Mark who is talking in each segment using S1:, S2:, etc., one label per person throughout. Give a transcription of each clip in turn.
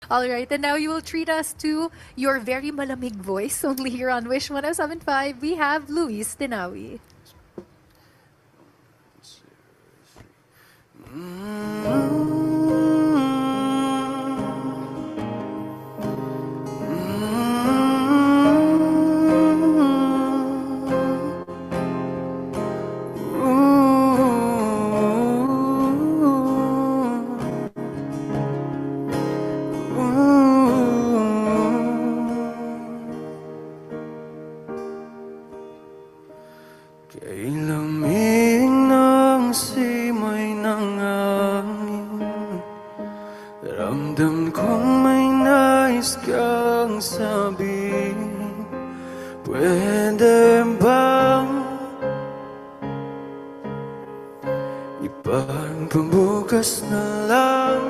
S1: All right, and now you will treat us to your very malamig voice. Only here on Wish 107.5, we have Luis Dinawi.
S2: Kay lamig ng simoy ng hangin, ramdam kong may nais kang sabihin. Pwede bang ipagpabukas na lang?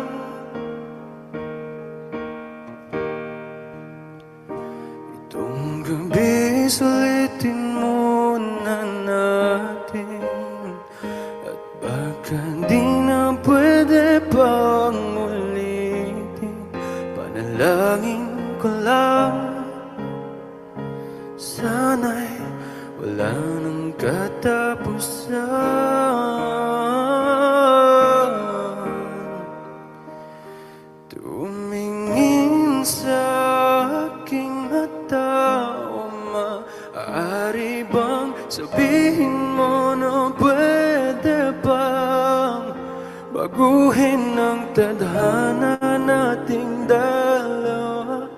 S2: Itong gabi sulitin muna natin, at baka di na pwede pang ulitin. Panalangin ko lang, sana'y wala nang katapusan. Tumingin sa aking mata, o maaari bang sabihin mo na pwede bang baguhin ang tadhana nating dalawa?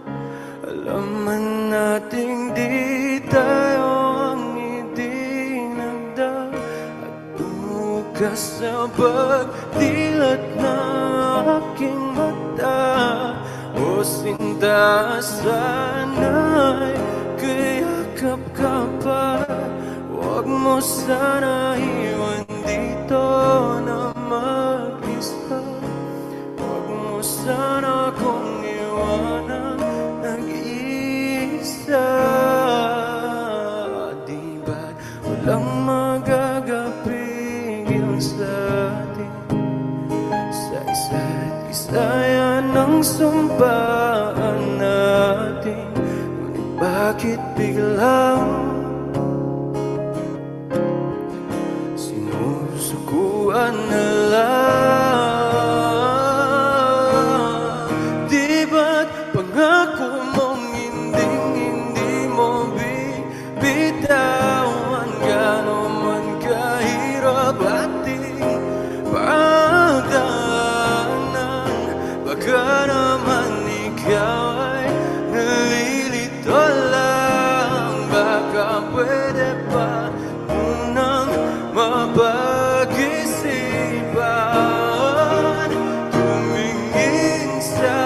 S2: Alaman nating di tayo ang idinagdag, at bukas sa pagdilat ng aking mata, o sinta, sana'y kayakap ka pa. Huwag mo sana iwan dito na mag-isa. Huwag mo sana kong iwanan nag-iisa. Di ba't walang magagapigil sa atin? Sa isa't isa yan ang sumpaan natin. Ngunit bakit biglang sinusukuan na lang? Di ba't pangako mong hindi mo bibitawan? Gano'n man kahirap ating pagdaanan, baka naman ikaw ay nalilito lang. Baka pwede pa munang mapag-isipan. Tumingin sa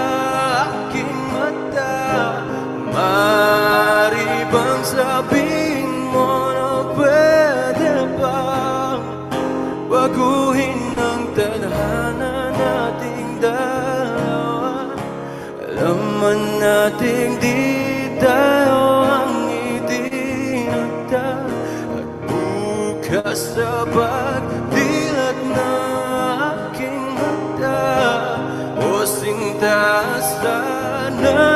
S2: aking mata, maaari bang sabihin mo na pwede bang baguhin ang tadhana nating dalawa? Alaman nating di tayo ang idinagdag, at bukas sa pagdilat ng aking mata, o sinta, sana